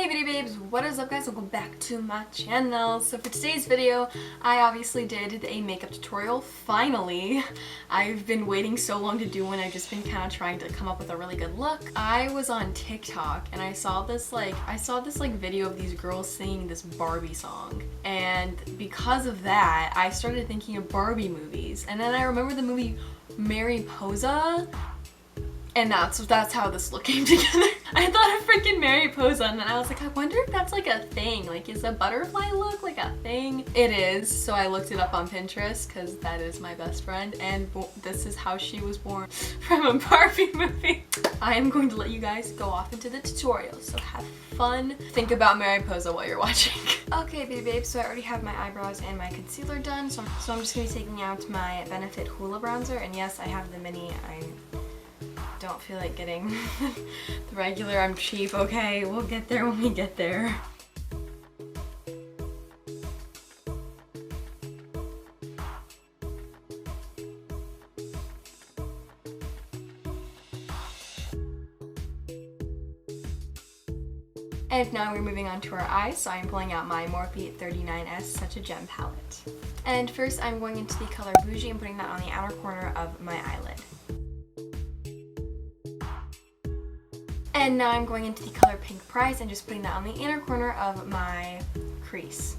Hey beauty babes, what is up guys? Welcome back to my channel. So for today's video, I obviously did a makeup tutorial, finally. I've been waiting so long to do one, I've just been kind of trying to come up with a really good look. I was on TikTok and I saw this video of these girls singing this Barbie song. And because of that, I started thinking of Barbie movies. And then I remember the movie Mariposa. And that's how this look came together. I thought of freaking Mariposa and then I was like, I wonder if that's like a thing. Like, is a butterfly look like a thing? It is, so I looked it up on Pinterest because that is my best friend and this is how she was born from a Barbie movie. I am going to let you guys go off into the tutorial, so have fun. Think about Mariposa while you're watching. Okay, beauty babes, so I already have my eyebrows and my concealer done, so I'm just going to be taking out my Benefit Hoola bronzer, and yes, I have the mini. I don't feel like getting the regular. I'm cheap, okay? We'll get there when we get there. And now we're moving on to our eyes, so I'm pulling out my Morphe 39S Such a Gem palette. And first I'm going into the color Bougie and putting that on the outer corner of my eyelid. And now I'm going into the color Pink Prize and just putting that on the inner corner of my crease.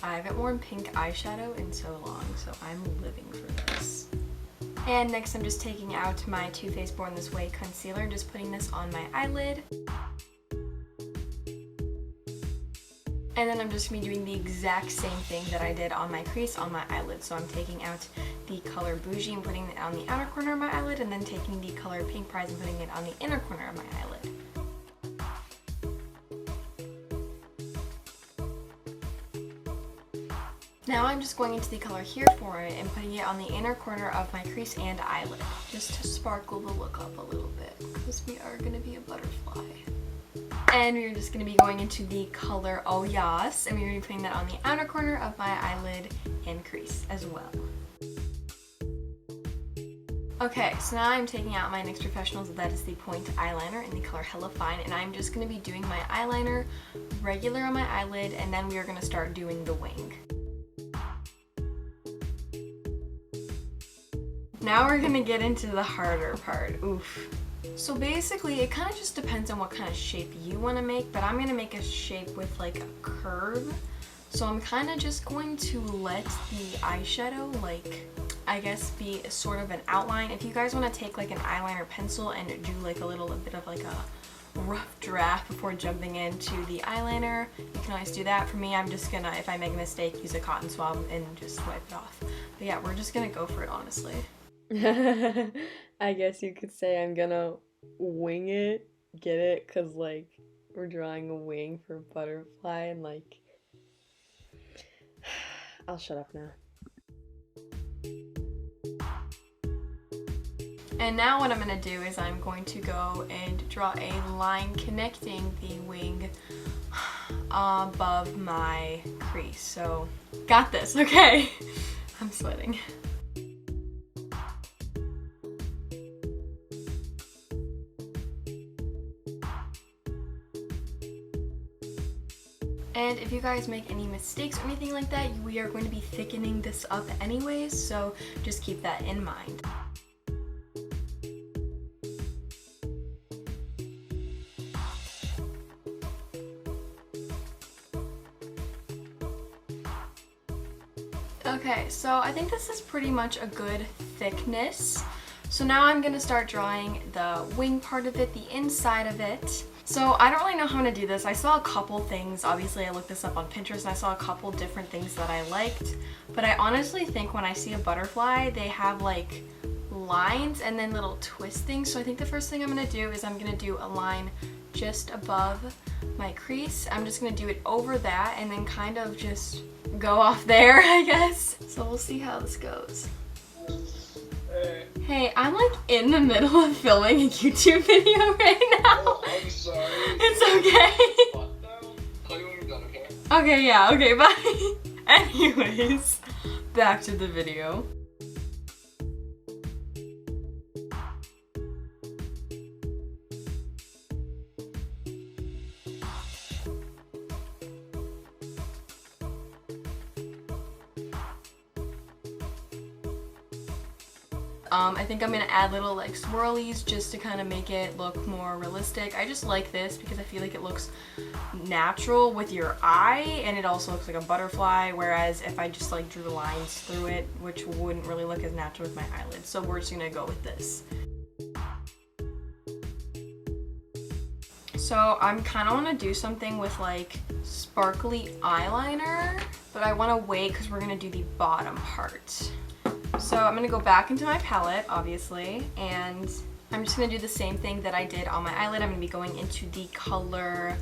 I haven't worn pink eyeshadow in so long, so I'm living for this. And next I'm just taking out my Too Faced Born This Way concealer and just putting this on my eyelid. And then I'm just going to be doing the exact same thing that I did on my crease on my eyelid. So I'm taking out the color Bougie and putting it on the outer corner of my eyelid, and then taking the color Pink Prize and putting it on the inner corner of my eyelid. Now I'm just going into the color Here For It and putting it on the inner corner of my crease and eyelid, just to sparkle the look up a little bit, because we are going to be a butterfly. And we're just going to be going into the color Oh Yas, and we're going to be putting that on the outer corner of my eyelid and crease as well. Okay, so now I'm taking out my NYX Professional, so that is the point eyeliner in the color Hella Fine, and I'm just going to be doing my eyeliner regular on my eyelid, and then we are going to start doing the wing. Now we're going to get into the harder part. Oof. So basically, it kind of just depends on what kind of shape you want to make, but I'm going to make a shape with like a curve. So I'm kind of just going to let the eyeshadow, like, I guess be sort of an outline. If you guys want to take like an eyeliner pencil and do like a little bit of like a rough draft before jumping into the eyeliner, you can always do that. For me, I'm just gonna, if I make a mistake, use a cotton swab and just wipe it off. But yeah, we're just gonna go for it, honestly. I guess you could say I'm gonna wing it, get it? Cause like we're drawing a wing for a butterfly and like I'll shut up now. And now what I'm gonna do is I'm going to go and draw a line connecting the wing above my crease. So got this, okay? I'm sweating. And if you guys make any mistakes or anything like that, we are going to be thickening this up anyways, so just keep that in mind. Okay, so I think this is pretty much a good thickness. So now I'm going to start drawing the wing part of it, the inside of it. So I don't really know how to do this. I saw a couple things. Obviously I looked this up on Pinterest and I saw a couple different things that I liked. But I honestly think when I see a butterfly, they have like lines and then little twistings. So I think the first thing I'm going to do is I'm going to do a line just above my crease. I'm just going to do it over that and then kind of just go off there, I guess. So we'll see how this goes. Hey, I'm like in the middle of filming a YouTube video right now. Oh, I'm sorry. It's okay. Call you when you're done, okay? Okay, yeah, okay, bye. Anyways, back to the video. I think I'm gonna add little like swirlies just to kind of make it look more realistic. I just like this because I feel like it looks natural with your eye, and it also looks like a butterfly, whereas if I just like drew lines through it, which wouldn't really look as natural with my eyelids. So we're just gonna go with this. So I'm kind of want to do something with like sparkly eyeliner, but I want to wait because we're going to do the bottom part. So I'm going to go back into my palette, obviously, and I'm just going to do the same thing that I did on my eyelid. I'm going to be going into the color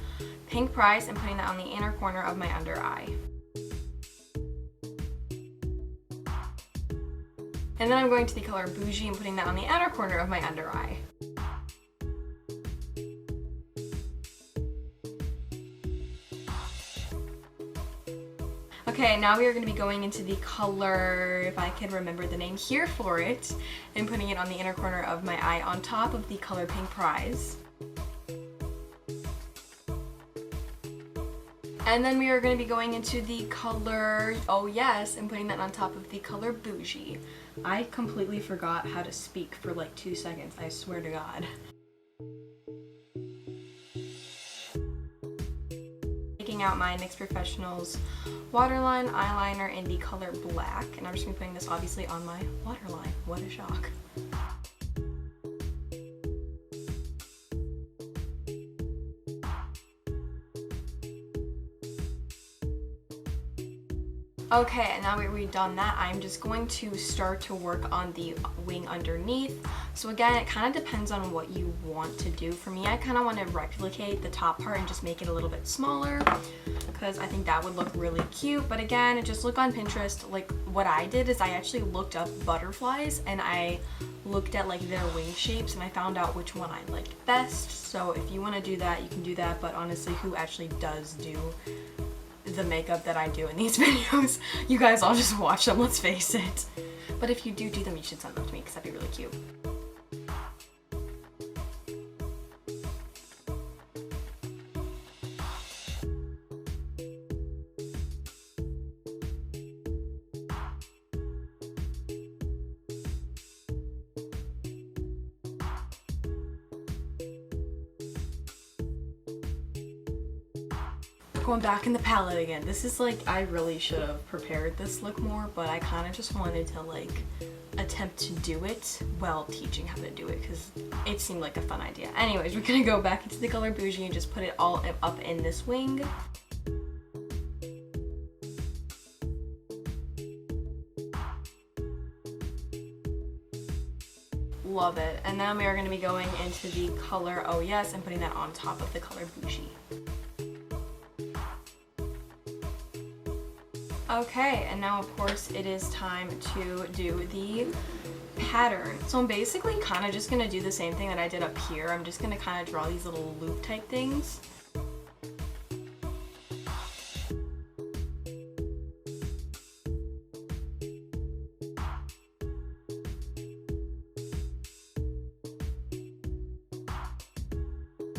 Pink Price and putting that on the inner corner of my under eye. And then I'm going to the color Bougie and putting that on the outer corner of my under eye. Okay, now we are going to be going into the color, if I can remember the name here for it, and putting it on the inner corner of my eye on top of the color Pink Prize. And then we are going to be going into the color Oh Yes and putting that on top of the color Bougie. I completely forgot how to speak for like 2 seconds, I swear to God. Taking out my NYX Professionals Waterline Eyeliner in the color Black, and I'm just going to be putting this obviously on my waterline. What a shock. Okay, and now we've done that, I'm just going to start to work on the wing underneath. So again, it kind of depends on what you want to do. For me, I kind of want to replicate the top part and just make it a little bit smaller because I think that would look really cute. But again, just look on Pinterest. Like what I did is I actually looked up butterflies and I looked at like their wing shapes and I found out which one I liked best. So if you want to do that, you can do that. But honestly, who actually does do the makeup that I do in these videos? You guys all just watch them, let's face it. But if you do them, you should send them to me because that'd be really cute. Going back in the palette again. This is like, I really should have prepared this look more, but I kind of just wanted to like attempt to do it while teaching how to do it because it seemed like a fun idea. Anyways, we're gonna go back into the color Bougie and just put it all up in this wing. Love it. And then we are going to be going into the color Oh Yes and putting that on top of the color Bougie. Okay, and now of course it is time to do the pattern. So I'm basically kind of just going to do the same thing that I did up here. I'm just going to kind of draw these little loop type things.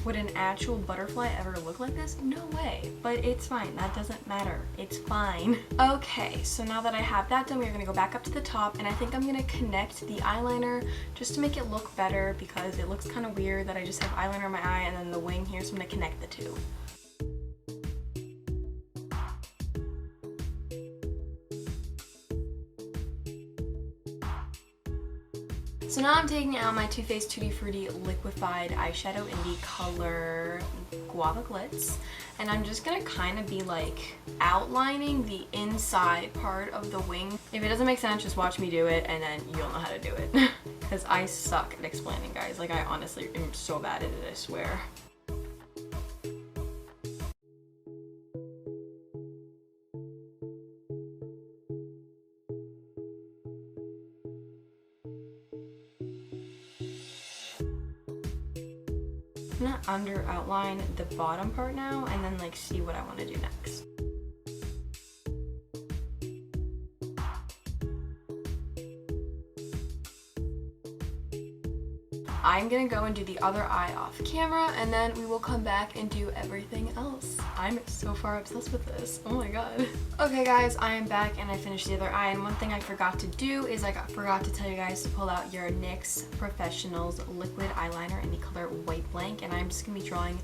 Would an actual butterfly ever look like this? No way, but it's fine. That doesn't matter. It's fine. Okay, so now that I have that done, we're gonna go back up to the top, and I think I'm gonna connect the eyeliner just to make it look better because it looks kind of weird that I just have eyeliner in my eye and then the wing here, so I'm gonna connect the two. So now I'm taking out my Too Faced Tutti Frutti liquefied eyeshadow in the color Guava Glitz, and I'm just gonna kind of be like outlining the inside part of the wing. If it doesn't make sense, just watch me do it and then you'll know how to do it. Because I suck at explaining, guys. Like, I honestly am so bad at it, I swear. I'm gonna under outline the bottom part now and then like see what I want to do next. I'm gonna go and do the other eye off camera, and then we will come back and do everything else. I'm so far obsessed with this. Oh my god. Okay guys, I am back and I finished the other eye, and one thing I forgot to do is I forgot to tell you guys to pull out your NYX Professionals liquid eyeliner in the color White Blank, and I'm just gonna be drawing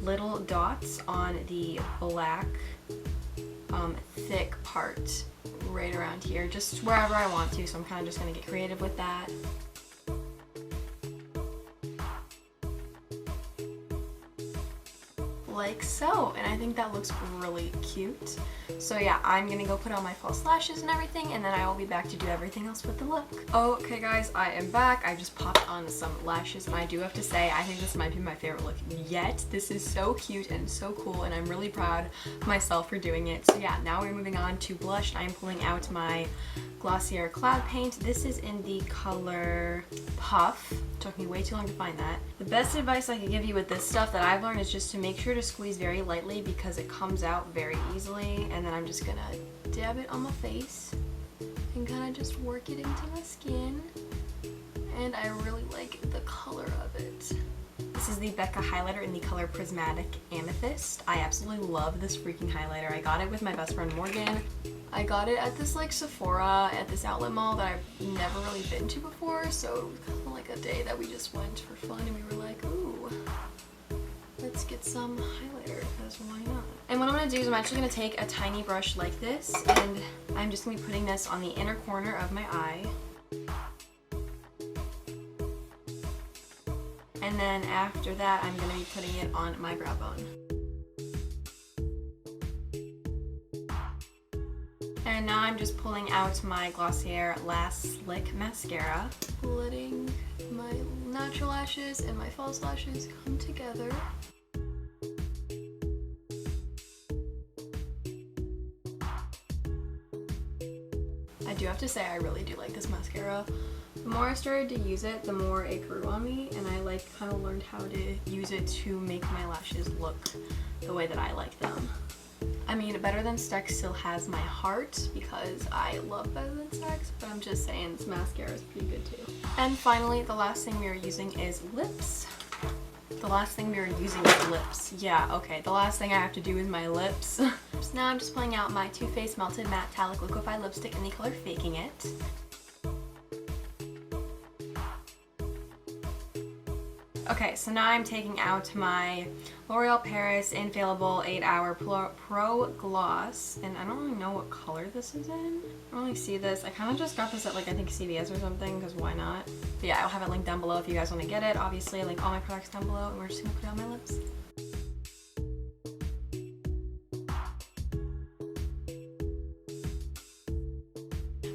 little dots on the black thick part right around here, just wherever I want to, so I'm kind of just gonna get creative with that. Like so, and I think that looks really cute. So yeah, I'm gonna go put on my false lashes and everything, and then I will be back to do everything else with the look. Okay guys, I am back. I just popped on some lashes, and I do have to say, I think this might be my favorite look yet. This is so cute and so cool, and I'm really proud of myself for doing it. So yeah, now we're moving on to blush. I am pulling out my Glossier Cloud Paint. This is in the color Puff. It took me way too long to find that. The best advice I can give you with this stuff that I've learned is just to make sure to squeeze very lightly, because it comes out very easily. And then I'm just gonna dab it on my face and kind of just work it into my skin. And I really like the color of it. This is the Becca Highlighter in the color Prismatic Amethyst. I absolutely love this freaking highlighter. I got it with my best friend Morgan. I got it at this like Sephora at this outlet mall that I've never really been to before, so it was kind of like a day that we just went for fun, and we were like, ooh, let's get some highlighter, because why not? And what I'm going to do is I'm actually going to take a tiny brush like this, and I'm just going to be putting this on the inner corner of my eye. And then after that, I'm going to be putting it on my brow bone. And now I'm just pulling out my Glossier Last Slick Mascara, letting my natural lashes and my false lashes come together. I do have to say, I really do like this mascara. The more I started to use it, the more it grew on me, and I like kind of learned how to use it to make my lashes look the way that I like them. I mean, Better Than Sex still has my heart because I love Better Than Sex, but I'm just saying this mascara is pretty good too. And finally, the last thing we are using is lips. The last thing we are using is lips. Yeah, okay, the last thing I have to do is my lips. So now I'm just pulling out my Too Faced Melted Matte Talc Liquify Lipstick in the color Faking It. Okay, so now I'm taking out my L'Oreal Paris Infallible 8-Hour Pro Gloss, and I don't really know what color this is in. I don't really see this. I kind of just got this at like, I think CVS or something, because why not? But yeah, I'll have it linked down below if you guys want to get it. Obviously, I link all my products down below, and we're just going to put it on my lips.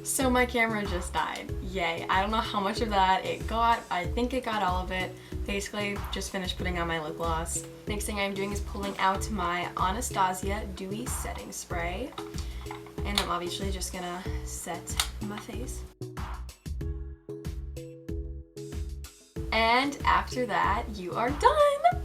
So my camera just died. Yay. I don't know how much of that it got. I think it got all of it. Basically, just finished putting on my lip gloss. Next thing I'm doing is pulling out my Anastasia Dewy Setting Spray. And I'm obviously just gonna set my face. And after that, you are done!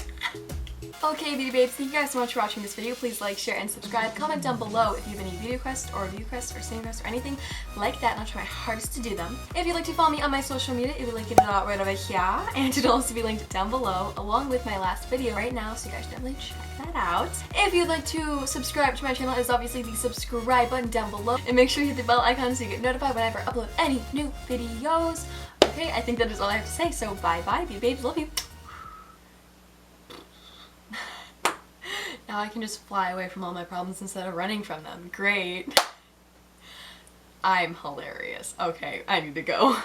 Okay, beauty babes, thank you guys so much for watching this video. Please like, share, and subscribe. Comment down below if you have any video requests or review requests or singing requests or anything like that, and I'll try my hardest to do them. If you'd like to follow me on my social media, it will be linked right over here, and it'll also be linked down below, along with my last video right now, so you guys definitely check that out. If you'd like to subscribe to my channel, it's obviously the subscribe button down below, and make sure you hit the bell icon so you get notified whenever I upload any new videos. Okay, I think that is all I have to say, so bye-bye, beauty babes, love you. Now I can just fly away from all my problems instead of running from them. Great. I'm hilarious. Okay, I need to go.